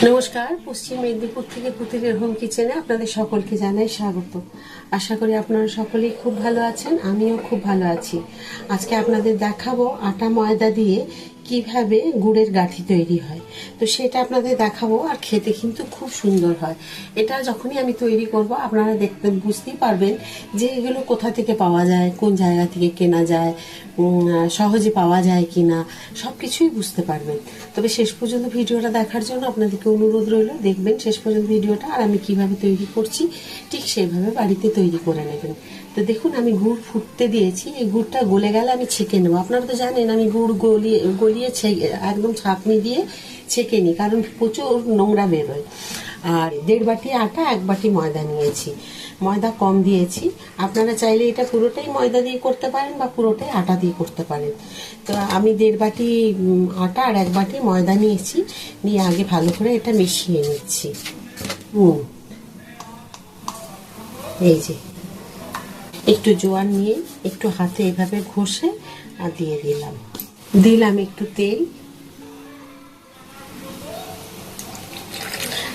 নমস্কার, পশ্চিম মেদিনীপুর থেকে পুতুলের হোম কিচেনে আপনাদের সকলকে জানাই স্বাগত। আশা করি আপনারা সকলেই খুব ভালো আছেন, আমিও খুব ভালো আছি। আজকে আপনাদের দেখাবো আটা ময়দা দিয়ে কিভাবে গুড়ের গাঠি তৈরি হয়। তো সেটা আপনাদের দেখাবো, আর খেতে কিন্তু খুব সুন্দর হয়। এটা যখনই আমি তৈরি করব আপনারা দেখতে বুঝতেই পারবেন যে এগুলো কোথা থেকে পাওয়া যায়, কোন জায়গা থেকে কেনা যায়, সহজে পাওয়া যায় কিনা, সব কিছুই বুঝতে পারবেন। তবে শেষ পর্যন্ত ভিডিওটা দেখার জন্য আপনাদেরকে অনুরোধ রইল, দেখবেন শেষ পর্যন্ত ভিডিওটা, আর আমি কিভাবে তৈরি করছি ঠিক সেইভাবে বাড়িতে তৈরি করে নেবেন। তো দেখুন, আমি গুড় ফুটতে দিয়েছি, এই গুড়টা গলে গেলে আমি ছেঁকে নেবো। আপনারা তো জানেন আমি গুড় গলিয়ে একদম ছাঁকনি দিয়ে ছেঁকে নিই, কারণ প্রচুর নোংরা বেরোয়। আর 1.5 বাটি আটা 1 বাটি ময়দা নিয়েছি, ময়দা কম দিয়েছি। আপনারা চাইলে এটা পুরোটাই ময়দা দিয়ে করতে পারেন বা পুরোটাই আটা দিয়ে করতে পারেন। তো আমি 1.5 বাটি আটা আর 1 বাটি ময়দা নিয়েছি, নিয়ে আগে ভালো করে এটা মিশিয়ে নিচ্ছি। এই যে একটু জোয়ান নিয়ে একটু হাতে এভাবে ঘষে আর দিয়ে দিলাম একটু তেল।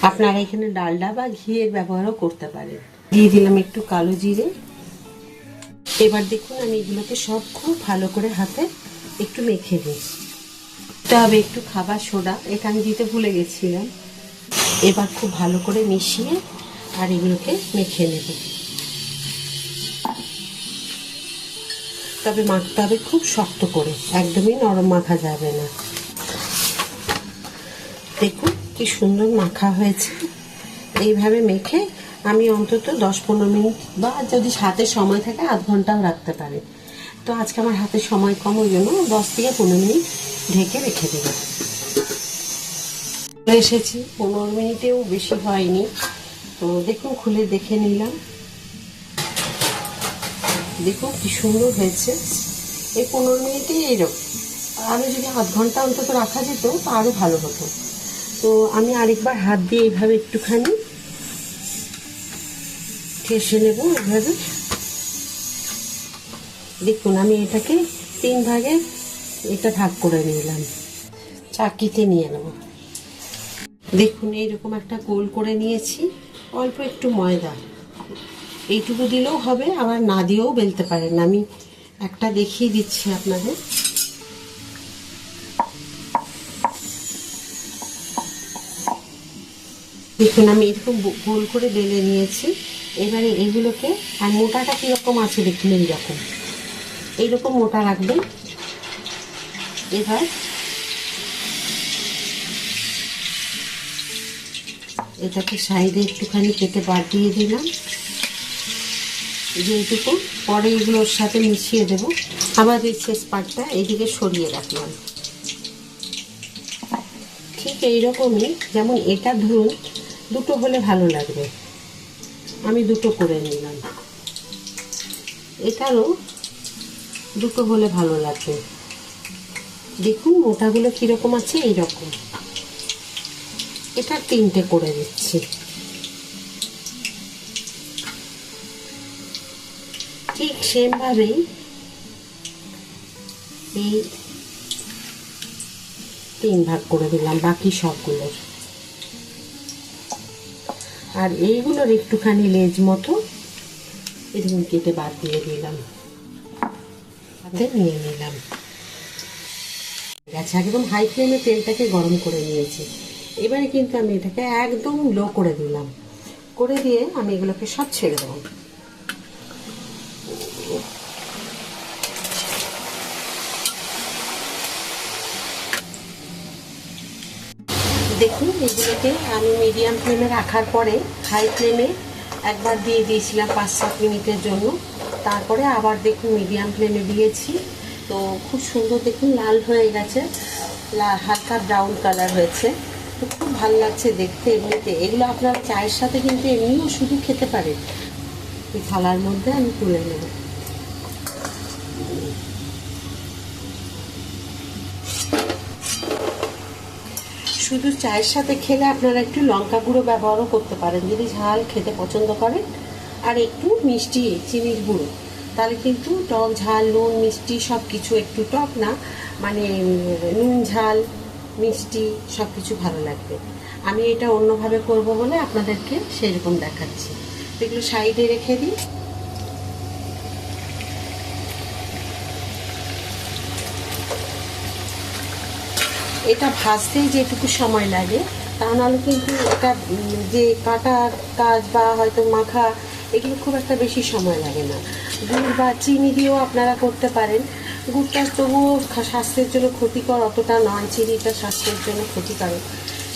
আপনারা এখানে ডালডা বা ঘিয়ের ব্যবহারও করতে পারেন। দিয়ে দিলাম একটু কালো জিরে। এবার দেখুন, আমি এগুলোকে সব খুব ভালো করে হাতে একটু মেখে দিই। তবে একটু খাবার সোডা, এটা আমি দিতে ভুলে গেছিলাম। এবার খুব ভালো করে মিশিয়ে আর এগুলোকে মেখে নেব। তবে মাখতে হবে খুব শক্ত করে, একদমই নরম মাখা যাবে না। দেখুন কি সুন্দর মাখা হয়েছে। এইভাবে মেখে আমি অন্তত 10-15 মিনিট, বা যদি হাতে সময় থাকে আধ ঘন্টাও রাখতে পারে। তো আজকে আমার হাতে সময় কম, ওই জন্য 10 থেকে 15 মিনিট ঢেকে রেখে দেব। এসেছি 15 মিনিটেও বেশি হয়নি। তো দেখুন, খুলে দেখে নিলাম। দেখুন কি সুন্দর হয়েছে। এই 15 মিনিটে এইরকম, আরও যদি আধ ঘন্টা অন্তত রাখা যেত তো আরও ভালো হতো। তো আমি আরেকবার হাত দিয়ে এইভাবে একটুখানি ঠেসে নেব। এইভাবে দেখুন, আমি এটাকে 3 ভাগে এটা ভাগ করে নিলাম, চাকিতে নিয়ে নেব। দেখুন এইরকম একটা গোল করে নিয়েছি। অল্প একটু ময়দা, এইটুকু দিলেও হবে, আবার না দিয়েও বেলতে পারেন। আমি একটা দেখিয়ে দিচ্ছি আপনাদের। দেখুন আমি এরকম গোল করে বেলে নিয়েছি। এবারে এগুলোকে, আর মোটাটা কীরকম আছে দেখুন, এইরকম মোটা রাখবেন। এবার এটাকে সাইডে একটুখানি কেটে বাদ দিয়ে দিলাম, যেটুকু পরে এগুলোর সাথে মিশিয়ে দেব। আবার এই শেষ পাটটা এইদিকে সরিয়ে রাখলাম। ঠিক এইরকমই, যেমন এটা ধরুন দুটো হলে ভালো লাগবে, আমি দুটো করে নিলাম। এটারও দুটো হলে ভালো লাগবে। দেখুন মোটাগুলো কীরকম আছে, এইরকম। এটা 3টে করে দিচ্ছি। ঠিক সেমভাবেই এই 3 ভাগ করে দিলাম বাকি সবগুলোর। আর এইগুলোর একটুখানি লেজ মতো এরকম কেটে বাদ দিয়ে দিলাম, হাতে নিয়ে নিলাম। আচ্ছা, একদম হাই ফ্লেমে তেলটাকে গরম করে নিয়েছি। এবারে কিন্তু আমি এটাকে একদম লো করে দিলাম, করে দিয়ে আমি এগুলোকে সব ছেড়ে দেবো। দেখুন এগুলোকে আমি মিডিয়াম ফ্লেমে রাখার পরে হাই ফ্লেমে একবার দিয়ে দিয়েছিলাম 5-7 মিনিটের জন্য। তারপরে আবার দেখুন মিডিয়াম ফ্লেমে দিয়েছি। তো খুব সুন্দর দেখুন লাল হয়ে গেছে, হালকা ব্রাউন কালার হয়েছে। তো খুব ভালো লাগছে দেখতে। এমনিতে এগুলো আপনার চায়ের সাথে কিন্তু এমনিও শুধু খেতে পারেন। এই থালার মধ্যে আমি তুলে নেব। শুধু চায়ের সাথে খেলে আপনারা একটু লঙ্কা গুঁড়ো ব্যবহারও করতে পারেন, যদি ঝাল খেতে পছন্দ করেন। আর একটু মিষ্টি চিনির গুঁড়ো, তাহলে কিন্তু টক ঝাল নুন মিষ্টি সব কিছু, একটু টক না মানে নুন ঝাল মিষ্টি সব কিছু ভালো লাগবে। আমি এটা অন্যভাবে করব বলে আপনাদেরকে সেরকম দেখাচ্ছি। এগুলো সাইডে রেখে দিই। এটা ভাজতেই যেটুকু সময় লাগে, তা নাহলে কিন্তু এটা যে কাটার কাজ বা হয়তো মাখা এগুলো খুব একটা বেশি সময় লাগে না। গুড় বা চিনি দিয়েও আপনারা করতে পারেন। গুড়টা তবুও স্বাস্থ্যের জন্য ক্ষতিকর অতটা নয়, চিনিটা স্বাস্থ্যের জন্য ক্ষতিকারক,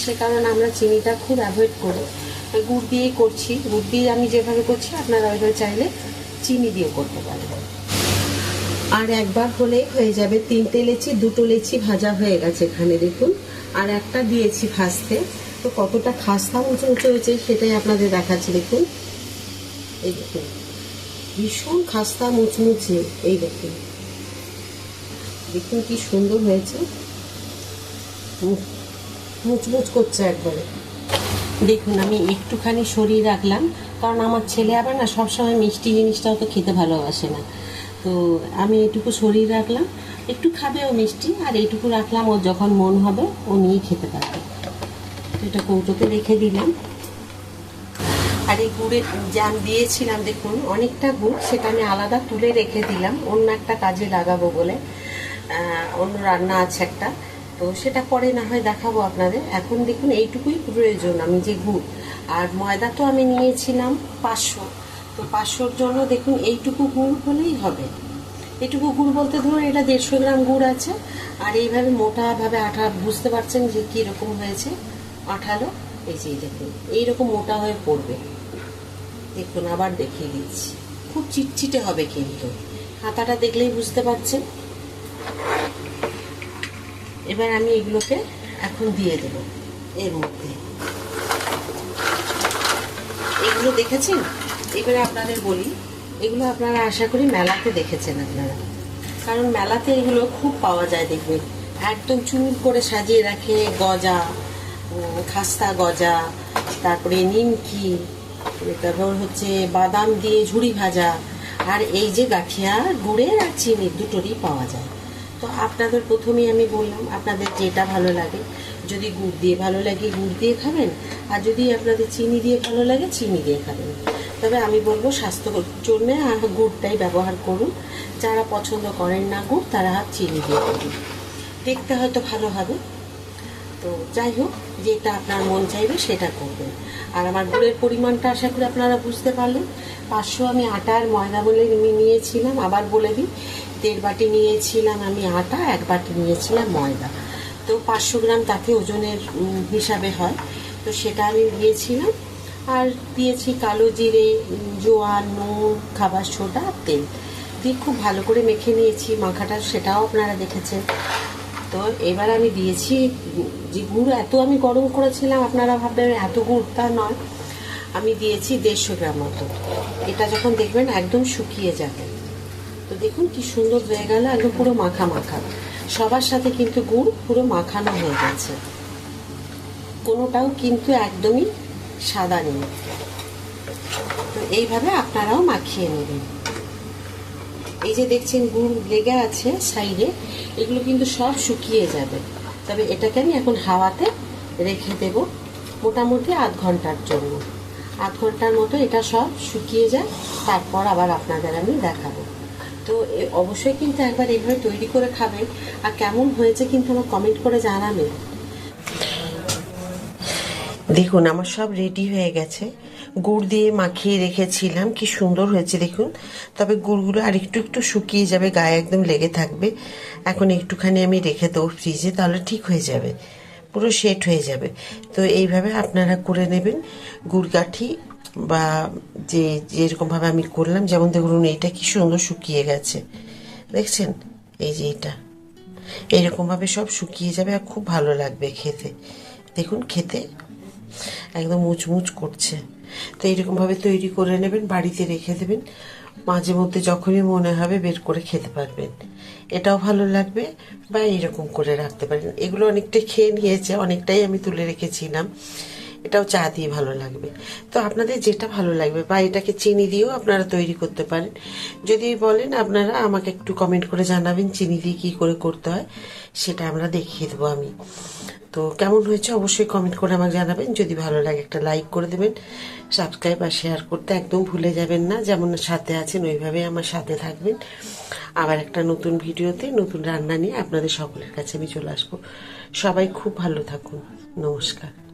সে কারণে আমরা চিনিটা খুব অ্যাভয়েড করি। গুড় দিয়েই করছি। গুড় দিয়ে আমি যেভাবে করছি আপনারা ওইভাবে চাইলে চিনি দিয়ে করতে পারেন। আর একবার হলে হয়ে যাবে। 3টে লেচি, 2টো লেচি ভাজা হয়ে গেছে এখানে দেখুন, আর একটা দিয়েছি ভাজতে। তো কতটা খাস্তা উঁচু উঁচু হয়েছে সেটাই আপনাদের দেখাচ্ছি। দেখুন, এই দেখুন ভীষণ খাস্তা মুচমুচে, এই দেখুন দেখুন কি সুন্দর হয়েছে, মুচমুচ করছে একবারে। দেখুন আমি একটুখানি সরিয়ে রাখলাম, কারণ আমার ছেলে আবার না সবসময় মিষ্টি জিনিসটা অত খেতে ভালোবাসে না। তো আমি এটুকু সরিয়ে রাখলাম, একটু খাবে ও মিষ্টি, আর এইটুকু রাখলাম ওর যখন মন হবে ও নিয়ে খেতে পারবে। এটা কৌটোতে রেখে দিলাম। আর এই গুড়ের যে আমি দিয়েছিলাম দেখুন অনেকটা গুড়, সেটা আমি আলাদা তুলে রেখে দিলাম অন্য একটা কাজে লাগাবো বলে। অন্য রান্না আছে একটা, তো সেটা পরে না হয় দেখাবো আপনাদের। এখন দেখুন এইটুকুই প্রয়োজন। আমি যে গুড় আর ময়দা তো আমি নিয়েছিলাম 500, তো 500-র জন্য দেখুন এইটুকু গুড় হলেই হবে। এইটুকু গুড় বলতে ধরুন এটা 150 গ্রাম গুড় আছে। আর এইভাবে মোটাভাবে আঠা, বুঝতে পারছেন যে কীরকম হয়েছে আঠালো, এই যে দেখুন এইরকম মোটা হয়ে পড়বে। দেখুন আবার দেখিয়ে দিচ্ছি, খুব চিটচিটে হবে কিন্তু, হাতাটা দেখলেই বুঝতে পারছেন। এবার আমি এগুলোকে এখন দিয়ে দেব এর মধ্যে। এগুলো দেখেছেন? এবারে আপনাদের বলি, এগুলো আপনারা আশা করি মেলাতে দেখেছেন আপনারা, কারণ মেলাতে এগুলো খুব পাওয়া যায়। দেখবেন একদম চুল করে সাজিয়ে রাখে গজা, খাস্তা গজা, তারপরে নিমকি, তারপর হচ্ছে বাদাম দিয়ে ঝুড়ি ভাজা, আর এই যে গাঠিয়া গুড়ের আর চিনির দুটোরই পাওয়া যায়। তো আপনাদের প্রথমেই আমি বললাম আপনাদের যেটা ভালো লাগে, যদি গুড় দিয়ে ভালো লাগে গুড় দিয়ে খাবেন, আর যদি আপনাদের চিনি দিয়ে ভালো লাগে চিনি দিয়ে খাবেন। তবে আমি বলবো স্বাস্থ্যর জন্য গুড়টাই ব্যবহার করুন। যারা পছন্দ করেন না গুড়, তারা চিনি দিয়ে করুন, দেখতে হয়তো ভালো হবে। তো যাই হোক, যেটা আপনার মন চাইবে সেটা করবেন। আর আমার গুড়ের পরিমাণটা আশা করি আপনারা বুঝতে পারলেন। 500 আমি আটা আর ময়দা বলে নিয়েছিলাম, আবার বলে দিই 1.5 বাটি নিয়েছিলাম আমি আটা, 1 বাটি নিয়েছিলাম ময়দা। তো 500 গ্রাম তাতে ওজনের হিসাবে হয়, তো সেটা আমি দিয়েছিলাম। আর দিয়েছি কালো জিরে, জোয়ান, নুন, খাবার সোডা, তেল দিয়ে খুব ভালো করে মেখে নিয়েছি মাখাটা, সেটাও আপনারা দেখেছেন। তো এবার আমি দিয়েছি যে গুড় এত আমি গরম করেছিলাম, আপনারা ভাববেন এত গুড়, তা নয়। আমি দিয়েছি 150 গ্রাম মতো। এটা যখন দেখবেন একদম শুকিয়ে যাবে, তো দেখুন কি সুন্দর হয়ে গেল, একদম পুরো মাখা মাখা। সবার সাথে কিন্তু গুড় পুরো মাখানো হয়ে গেছে, কোনোটাও কিন্তু একদমই সাদা নেই। তো এইভাবে আপনারাও মাখিয়ে নেবেন। এই যে দেখছেন গুড় লেগে আছে সাইডে, এগুলো কিন্তু সব শুকিয়ে যাবে। তবে এটাকে আমি এখন হাওয়াতে রেখে দেব মোটামুটি আধ ঘন্টার জন্য। আধ ঘন্টার মতো এটা সব শুকিয়ে যায়, তারপর আবার আপনাদের আমি দেখাবো। তো অবশ্যই কিন্তু একবার এইভাবে তৈরি করে খাবেন, আর কেমন হয়েছে কিন্তু আমার কমেন্ট করে জানাবেন। দেখুন আমার সব রেডি হয়ে গেছে, গুড় দিয়ে মাখিয়ে রেখেছিলাম, কি সুন্দর হয়েছে দেখুন। তবে গুড়গুলো আর একটু একটু শুকিয়ে যাবে, গায়ে একদম লেগে থাকবে। এখন একটুখানি আমি রেখে দেবো ফ্রিজে, তাহলে ঠিক হয়ে যাবে, পুরো সেট হয়ে যাবে। তো এইভাবে আপনারা করে নেবেন গুড় গাঠি, বা যেরকমভাবে আমি করলাম। যেমন দেখুন এইটা কি সুন্দর শুকিয়ে গেছে, দেখছেন? এই যে এটা এইরকমভাবে সব শুকিয়ে যাবে, আর খুব ভালো লাগবে খেতে। দেখুন খেতে একদম মুচমুচ করছে। তো এইরকমভাবে তৈরি করে নেবেন, বাড়িতে রেখে দেবেন, মাঝে মধ্যে যখনই মনে হবে বের করে খেতে পারবেন, এটাও ভালো লাগবে। বা এইরকম করে রাখতে পারেন। এগুলো অনেকটাই খেয়ে নিয়েছে, অনেকটাই আমি তুলে রেখেছিলাম। এটাও চা দিয়ে ভালো লাগবে। তো আপনাদের যেটা ভালো লাগবে, বা এটাকে চিনি দিয়েও আপনারা তৈরি করতে পারেন। যদি বলেন আপনারা আমাকে একটু কমেন্ট করে জানাবেন চিনি দিয়ে কী করে করতে হয়, সেটা আমরা দেখিয়ে দেবো আমি। তো কেমন হয়েছে অবশ্যই কমেন্ট করে আমাকে জানাবেন। যদি ভালো লাগে একটা লাইক করে দেবেন, সাবস্ক্রাইব আর শেয়ার করতে একদম ভুলে যাবেন না। যেমন সাথে আছেন ওইভাবে আমার সাথে থাকবেন। আবার একটা নতুন ভিডিওতে নতুন রান্না নিয়ে আপনাদের সকলের কাছে আমি চলে আসবো। সবাই খুব ভালো থাকুন। নমস্কার।